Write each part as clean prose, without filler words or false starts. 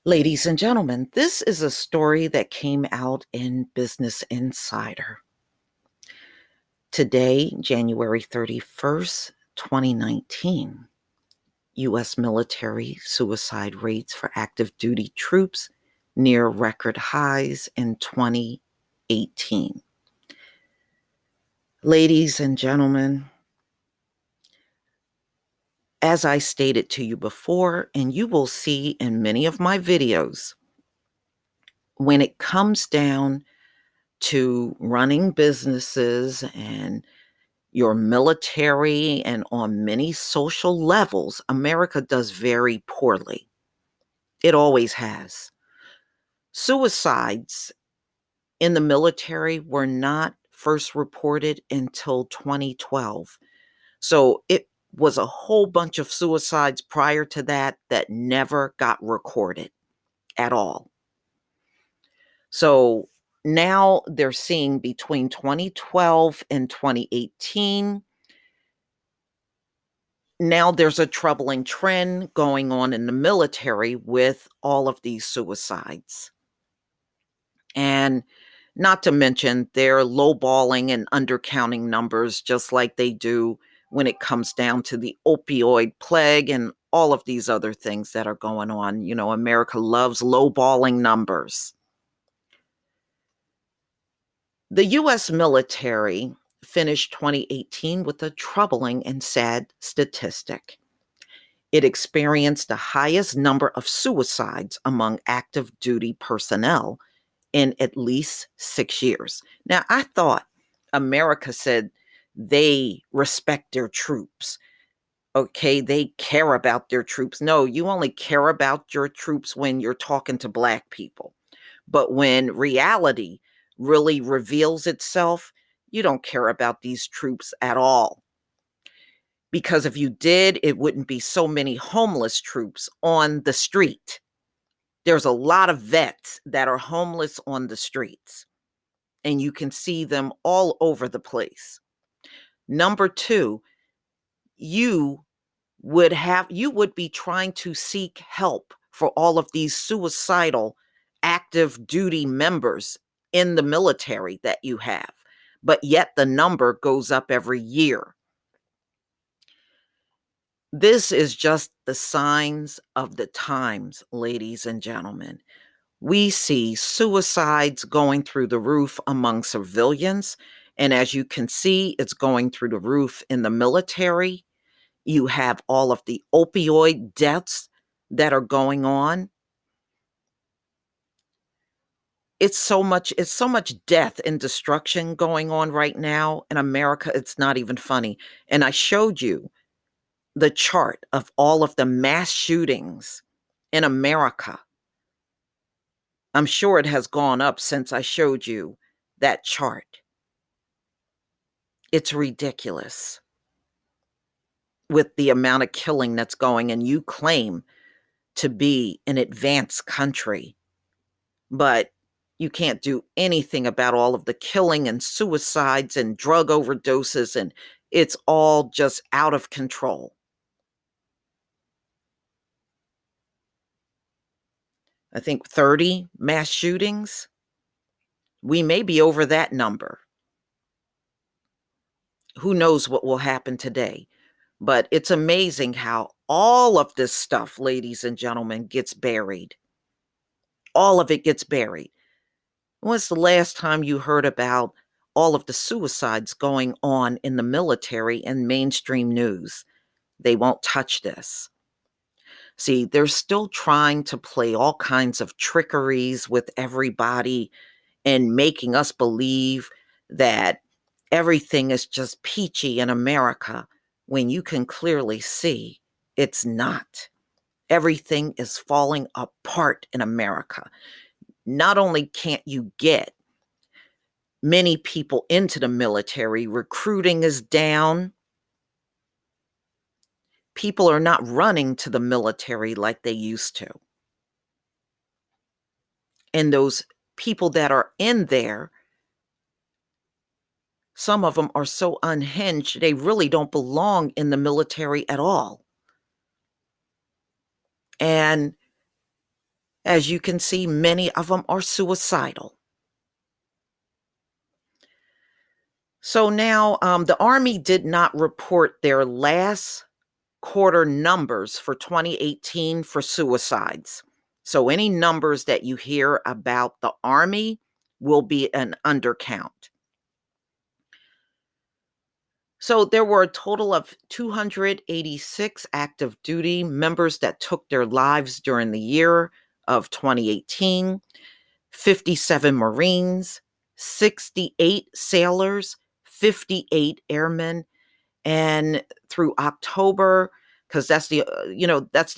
Ladies and gentlemen, this is a story that came out in Business Insider. Today, January 31st, 2019, U.S. military suicide rates for active duty troops near record highs in 2018. Ladies and gentlemen, as I stated to you before, and you will see in many of my videos, when it comes down to running businesses and your military and on many social levels, America does very poorly. It always has. Suicides in the military were not first reported until 2012. So it was a whole bunch of suicides prior to that that never got recorded at all. So now they're seeing between 2012 and 2018. Now there's a troubling trend going on in the military with all of these suicides. And not to mention, they're lowballing and undercounting numbers just like they do when it comes down to the opioid plague and all of these other things that are going on. You know, America loves lowballing numbers. The U.S. military finished 2018 with a troubling and sad statistic. It experienced the highest number of suicides among active duty personnel in at least 6 years. Now, I thought America said they respect their troops. Okay, they care about their troops. No, you only care about your troops when you're talking to Black people. But when reality really reveals itself, you don't care about these troops at all. Because if you did, it wouldn't be so many homeless troops on the street. There's a lot of vets that are homeless on the streets, and you can see them all over the place. Number two, you you would be trying to seek help for all of these suicidal active duty members in the military that you have, but yet the number goes up every year. This is just the signs of the times, ladies and gentlemen. We see suicides going through the roof among civilians. And as you can see, it's going through the roof in the military. You have all of the opioid deaths that are going on. It's so much death and destruction going on right now in America. It's not even funny. And I showed you the chart of all of the mass shootings in America. I'm sure it has gone up since I showed you that chart. It's ridiculous with the amount of killing that's going, and you claim to be an advanced country, but you can't do anything about all of the killing and suicides and drug overdoses, and it's all just out of control. I think 30 mass shootings. We may be over that number. Who knows what will happen today? But it's amazing how all of this stuff, ladies and gentlemen, gets buried. All of it gets buried. When's the last time you heard about all of the suicides going on in the military and mainstream news? They won't touch this. See, they're still trying to play all kinds of trickeries with everybody and making us believe that everything is just peachy in America when you can clearly see it's not. Everything is falling apart in America. Not only can't you get many people into the military, recruiting is down. People are not running to the military like they used to. And those people that are in there, some of them are so unhinged, they really don't belong in the military at all. And As you can see, many of them are suicidal. So now the Army did not report their last quarter numbers for 2018 for suicides. So any numbers that you hear about the Army will be an undercount. So there were a total of 286 active duty members that took their lives during the year of 2018, 57 Marines, 68 sailors, 58 airmen, and through October, because that's the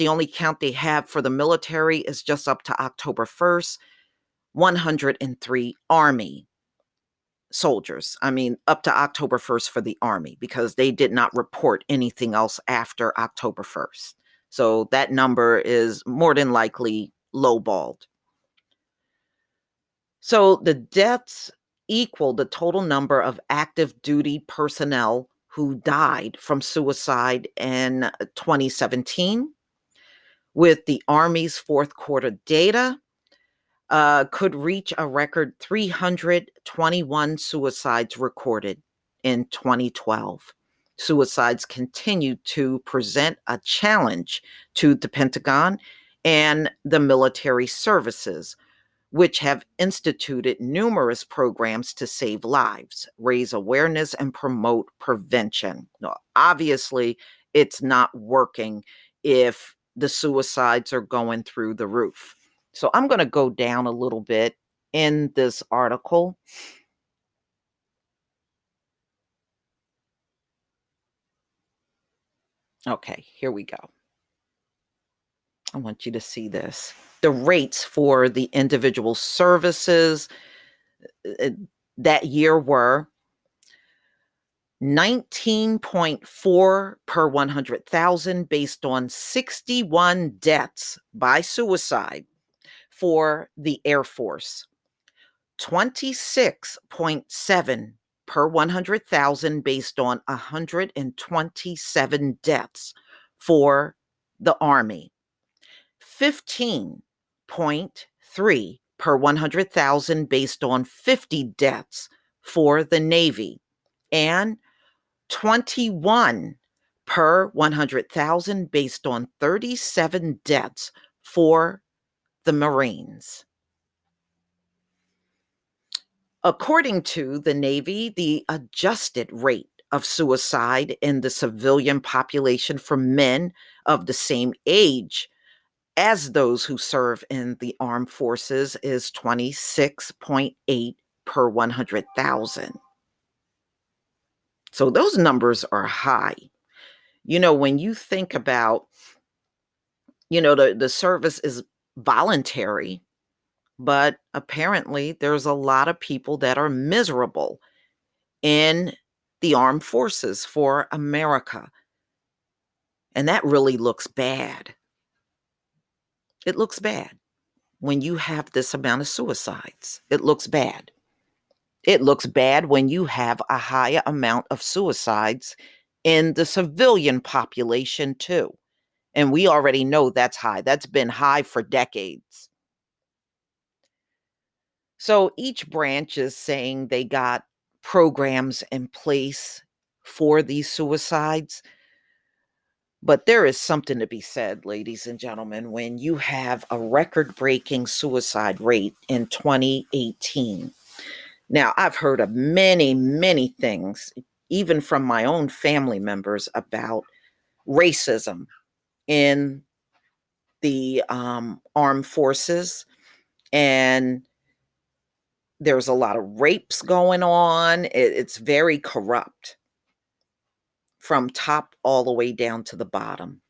only count they have for the military is just up to October 1st, 103 Army soldiers. I mean, up to October 1st for the Army, because they did not report anything else after October 1st. So that number is more than likely lowballed. So the deaths equal the total number of active duty personnel who died from suicide in 2017. With the Army's fourth quarter data, could reach a record 321 suicides recorded in 2012. Suicides continue to present a challenge to the Pentagon and the military services, which have instituted numerous programs to save lives, raise awareness, and promote prevention. Now, obviously, it's not working if the suicides are going through the roof. So I'm going to go down a little bit in this article. Okay, here we go. I want you to see this. The rates for the individual services that year were 19.4 per 100,000 based on 61 deaths by suicide for the Air Force, 26.7 per 100,000 based on 127 deaths for the Army, 15.3 per 100,000 based on 50 deaths for the Navy, and 21 per 100,000 based on 37 deaths for the Marines. According to the Navy, the adjusted rate of suicide in the civilian population for men of the same age as those who serve in the armed forces is 26.8 per 100,000. So those numbers are high. When you think about, the service is voluntary, but apparently there's a lot of people that are miserable in the armed forces for America. And that really looks bad. It looks bad when you have this amount of suicides. It looks bad. It looks bad when you have a higher amount of suicides in the civilian population, too. And we already know that's high. That's been high for decades. So each branch is saying they got programs in place for these suicides. But there is something to be said, ladies and gentlemen, when you have a record breaking suicide rate in 2018. Now, I've heard of many, many things, even from my own family members, about racism in the armed forces. And there's a lot of rapes going on. It's very corrupt from top all the way down to the bottom.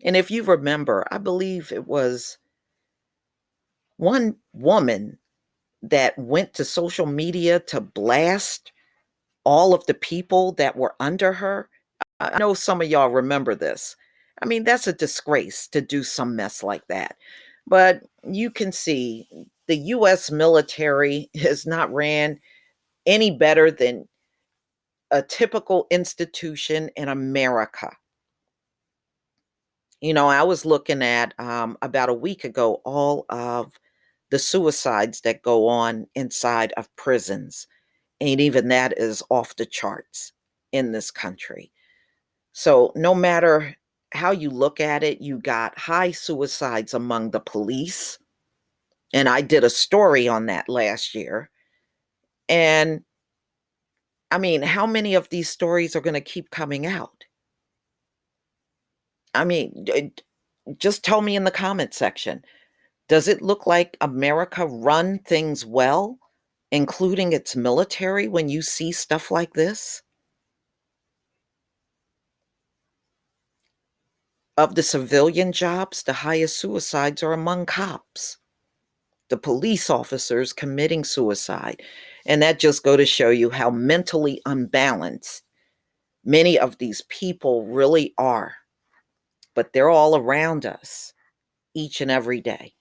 And if you remember, I believe it was one woman that went to social media to blast all of the people that were under her. I know some of y'all remember this. I mean, that's a disgrace to do some mess like that. But you can see the US military has not ran any better than a typical institution in America. I was looking at about a week ago all of the suicides that go on inside of prisons. And even that is off the charts in this country. So, no matter how you look at it, you got high suicides among the police. And I did a story on that last year. And I mean, how many of these stories are going to keep coming out? I mean, just tell me in the comment section. Does it look like America run things well, including its military, when you see stuff like this? Of the civilian jobs, the highest suicides are among cops, the police officers committing suicide. And that just go to show you how mentally unbalanced many of these people really are. But they're all around us each and every day.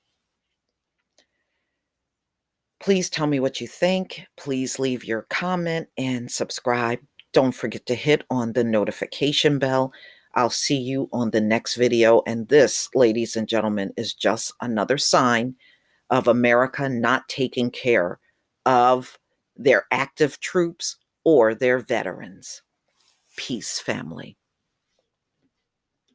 Please tell me what you think. Please leave your comment and subscribe. Don't forget to hit on the notification bell. I'll see you on the next video. And this, ladies and gentlemen, is just another sign of America not taking care of their active troops or their veterans. Peace, family.